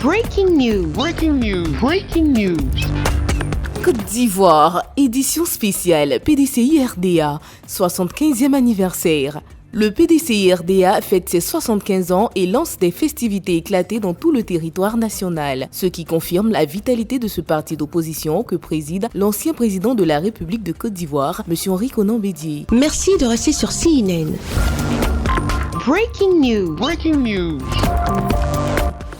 Breaking news. Breaking news. Breaking news. Côte d'Ivoire, édition spéciale PDCI-RDA, 75e anniversaire. Le PDCI-RDA fête ses 75 ans et lance des festivités éclatées dans tout le territoire national, ce qui confirme la vitalité de ce parti d'opposition que préside l'ancien président de la République de Côte d'Ivoire, M. Henri Konan Bédié. Merci de rester sur CNN. Breaking news. Breaking news.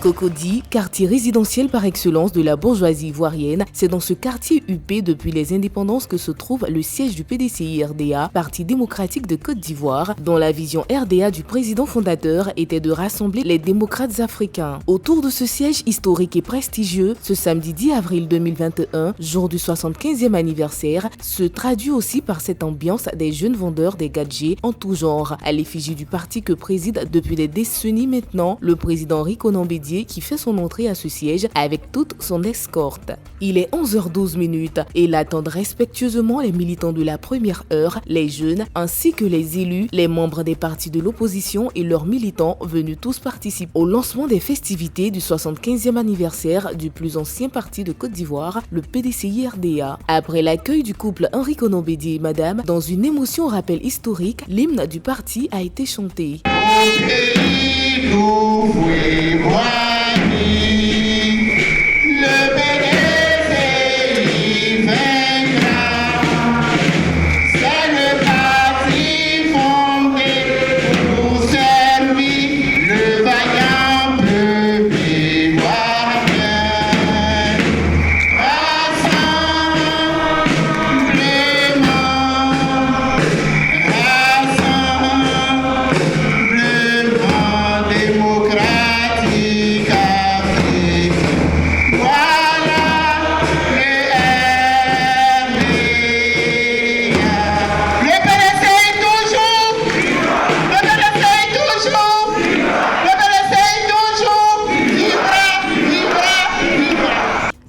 Cocody, quartier résidentiel par excellence de la bourgeoisie ivoirienne, c'est dans ce quartier huppé depuis les indépendances que se trouve le siège du PDCI-RDA, Parti démocratique de Côte d'Ivoire, dont la vision RDA du président fondateur était de rassembler les démocrates africains. Autour de ce siège historique et prestigieux, ce samedi 10 avril 2021, jour du 75e anniversaire, se traduit aussi par cette ambiance des jeunes vendeurs des gadgets en tout genre, à l'effigie du parti que préside depuis des décennies maintenant le président Henri Konan Bédié, qui fait son entrée à ce siège avec toute son escorte. Il est 11h12 et l'attendent respectueusement les militants de la première heure, les jeunes, ainsi que les élus, les membres des partis de l'opposition et leurs militants venus tous participer au lancement des festivités du 75e anniversaire du plus ancien parti de Côte d'Ivoire, le PDCI-RDA. Après l'accueil du couple Henri Konan Bédié et Madame, dans une émotion rappel historique, l'hymne du parti a été chanté.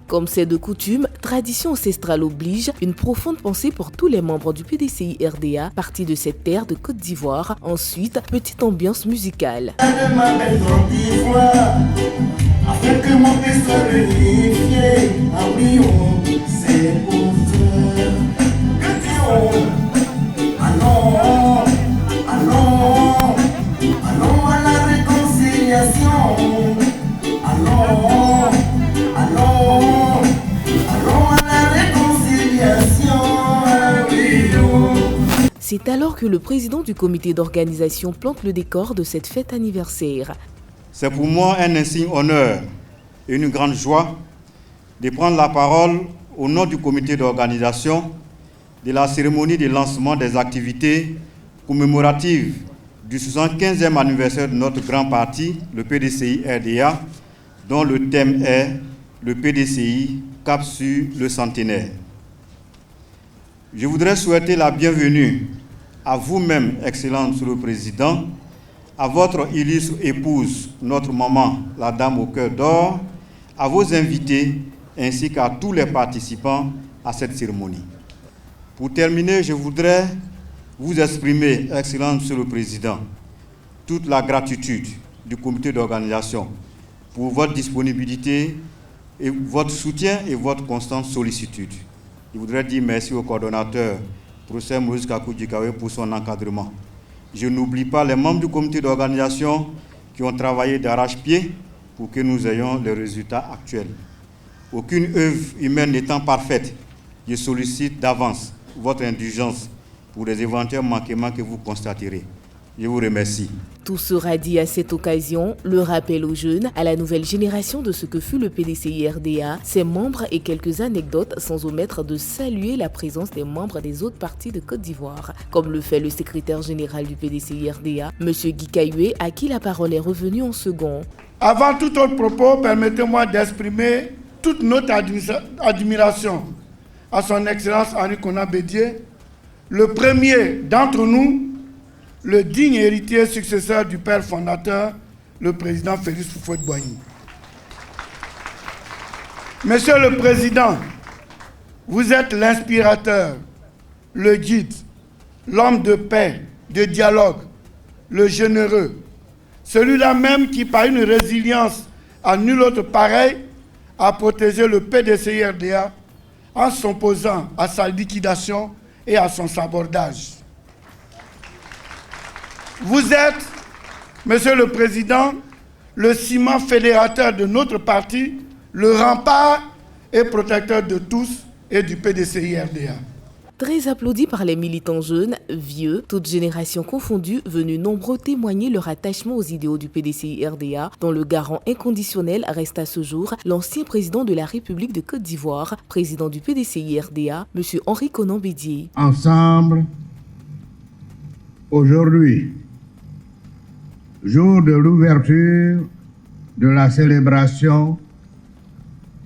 Comme c'est de coutume, tradition ancestrale oblige, une profonde pensée pour tous les membres du PDCI-RDA, parti de cette terre de Côte d'Ivoire. Ensuite, petite ambiance musicale. C'est alors que le président du comité d'organisation plante le décor de cette fête anniversaire. C'est pour moi un insigne honneur et une grande joie de prendre la parole au nom du comité d'organisation de la cérémonie de lancement des activités commémoratives du 75e anniversaire de notre grand parti, le PDCI-RDA, dont le thème est le PDCI cap sur le centenaire. Je voudrais souhaiter la bienvenue à vous-même, Excellent Monsieur le Président, à votre illustre épouse, notre maman, la Dame au cœur d'or, à vos invités, ainsi qu'à tous les participants à cette cérémonie. Pour terminer, je voudrais vous exprimer, Excellent Monsieur le Président, toute la gratitude du comité d'organisation pour votre disponibilité, et votre soutien et votre constante sollicitude. Je voudrais dire merci au coordonnateur, professeur Maurice Kakou-Djikawe, pour son encadrement. Je n'oublie pas les membres du comité d'organisation qui ont travaillé d'arrache-pied pour que nous ayons les résultats actuels. Aucune œuvre humaine n'étant parfaite, je sollicite d'avance votre indulgence pour les éventuels manquements que vous constaterez. Je vous remercie. Tout sera dit à cette occasion, le rappel aux jeunes, à la nouvelle génération de ce que fut le PDCI-RDA, ses membres et quelques anecdotes sans omettre de saluer la présence des membres des autres partis de Côte d'Ivoire, comme le fait le secrétaire général du PDCI-RDA, M. Guy Kayoué, à qui la parole est revenue en second. Avant tout autre propos, permettez-moi d'exprimer toute notre admiration à son Excellence Henri Konan Bédié, le premier d'entre nous, le digne héritier successeur du père fondateur, le président Félix Houphouët-Boigny. Monsieur le Président, vous êtes l'inspirateur, le guide, l'homme de paix, de dialogue, le généreux, celui-là même qui, par une résilience à nul autre pareil à protéger le PDCI-RDA en s'opposant à sa liquidation et à son sabordage. Vous êtes, Monsieur le Président, le ciment fédérateur de notre parti, le rempart et protecteur de tous et du PDCI-RDA. Très applaudi par les militants jeunes, vieux, toutes générations confondues, venus nombreux témoigner leur attachement aux idéaux du PDCI-RDA, dont le garant inconditionnel reste à ce jour l'ancien président de la République de Côte d'Ivoire, président du PDCI-RDA, M. Henri Konan Bédié. Ensemble, aujourd'hui, jour de l'ouverture de la célébration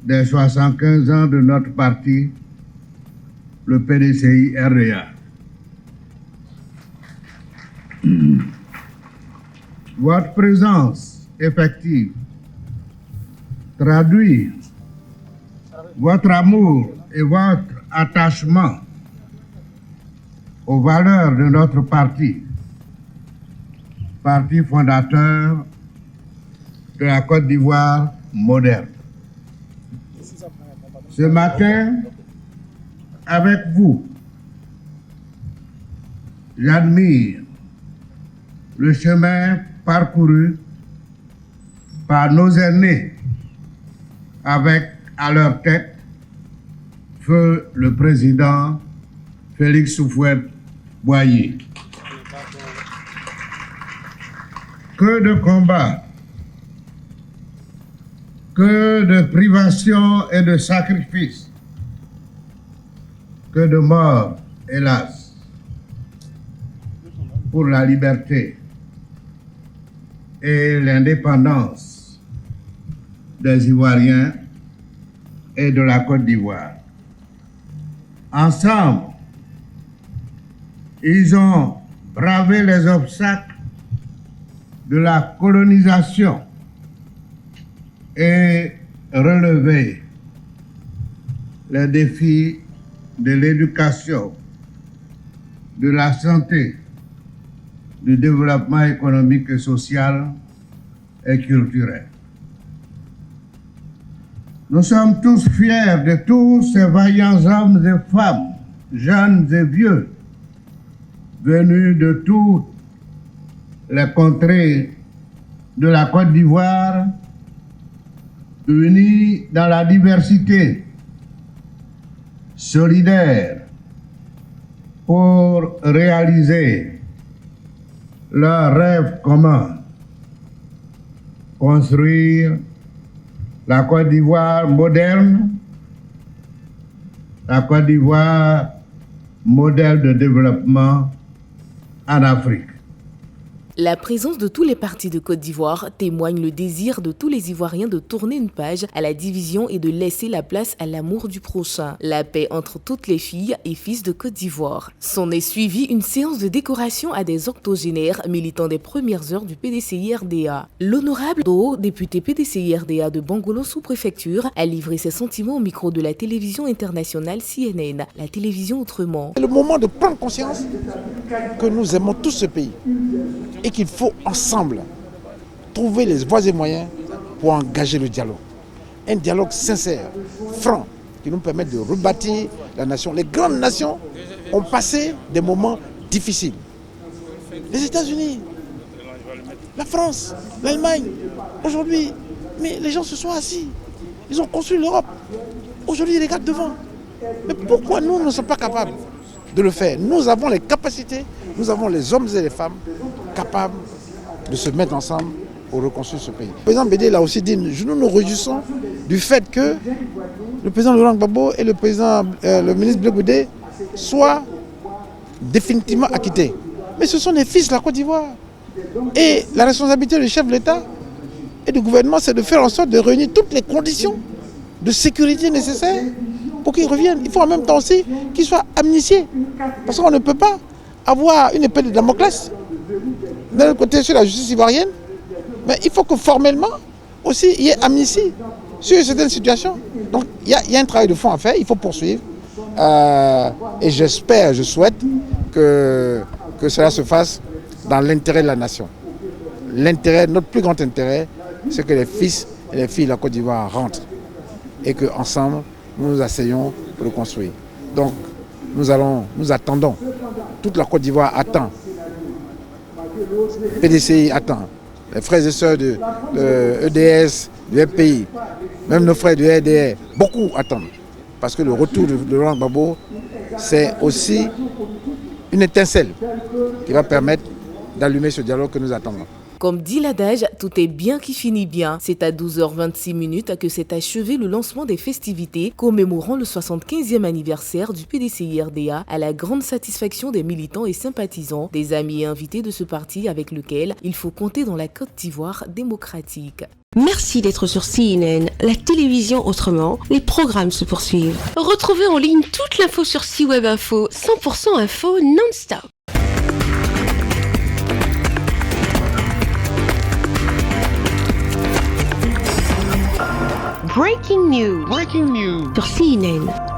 des 75 ans de notre parti, le PDCI-RDA. Votre présence effective traduit votre amour et votre attachement aux valeurs de notre parti, parti fondateur de la Côte d'Ivoire moderne. Ce matin, avec vous, j'admire le chemin parcouru par nos aînés, avec à leur tête feu le président Félix Houphouët-Boigny. Que de combats, que de privations et de sacrifices, que de morts, hélas, pour la liberté et l'indépendance des Ivoiriens et de la Côte d'Ivoire. Ensemble, ils ont bravé les obstacles de la colonisation et relevé les défis de l'éducation, de la santé, du développement économique et social et culturel. Nous sommes tous fiers de tous ces vaillants hommes et femmes, jeunes et vieux, venus de toutes les contrées de la Côte d'Ivoire, unis dans la diversité, solidaires pour réaliser leur rêve commun, construire la Côte d'Ivoire moderne, la Côte d'Ivoire modèle de développement en Afrique. La présence de tous les partis de Côte d'Ivoire témoigne le désir de tous les Ivoiriens de tourner une page à la division et de laisser la place à l'amour du prochain. La paix entre toutes les filles et fils de Côte d'Ivoire. S'en est suivie une séance de décoration à des octogénaires militants des premières heures du PDCI-RDA. L'honorable Do, député PDCI-RDA de Bangolo sous-préfecture, a livré ses sentiments au micro de la télévision internationale CNN, la télévision autrement. C'est le moment de prendre conscience que nous aimons tous ce pays et qu'il faut ensemble trouver les voies et moyens pour engager le dialogue. Un dialogue sincère, franc, qui nous permette de rebâtir la nation. Les grandes nations ont passé des moments difficiles. Les États-Unis, la France, l'Allemagne, aujourd'hui, mais les gens se sont assis. Ils ont construit l'Europe. Aujourd'hui, ils regardent devant. Mais pourquoi nous ne sommes pas capables de le faire? Nous avons les capacités, nous avons les hommes et les femmes capables de se mettre ensemble pour reconstruire ce pays. Le président Bédié l'a aussi dit, nous nous réjouissons du fait que le président Laurent Gbagbo et le ministre Blé Goudé soient définitivement acquittés. Mais ce sont les fils de la Côte d'Ivoire. Et la responsabilité du chef de l'État et du gouvernement, c'est de faire en sorte de réunir toutes les conditions de sécurité nécessaires pour qu'ils reviennent. Il faut en même temps aussi qu'ils soient amnistiés. Parce qu'on ne peut pas avoir une épée de Damoclès d'un côté sur la justice ivoirienne, mais il faut que formellement aussi il y ait amnistie sur certaines situations. Donc il y a un travail de fond à faire, il faut poursuivre. Et j'espère, je souhaite que cela se fasse dans l'intérêt de la nation. L'intérêt, notre plus grand intérêt, c'est que les fils et les filles de la Côte d'Ivoire rentrent et qu'ensemble, nous nous asseyons pour le construire. Donc, nous attendons, toute la Côte d'Ivoire attend, PDCI attend, les frères et sœurs de EDS, du FPI, même nos frères du RDR, beaucoup attendent. Parce que le retour de Laurent Gbagbo, c'est aussi une étincelle qui va permettre d'allumer ce dialogue que nous attendons. Comme dit l'adage, tout est bien qui finit bien. C'est à 12h26 que s'est achevé le lancement des festivités commémorant le 75e anniversaire du PDCI-RDA à la grande satisfaction des militants et sympathisants, des amis et invités de ce parti avec lequel il faut compter dans la Côte d'Ivoire démocratique. Merci d'être sur CNN, la télévision autrement. Les programmes se poursuivent. Retrouvez en ligne toute l'info sur C-Web Info, 100% info non-stop. Breaking news. Breaking news. Sur CNN.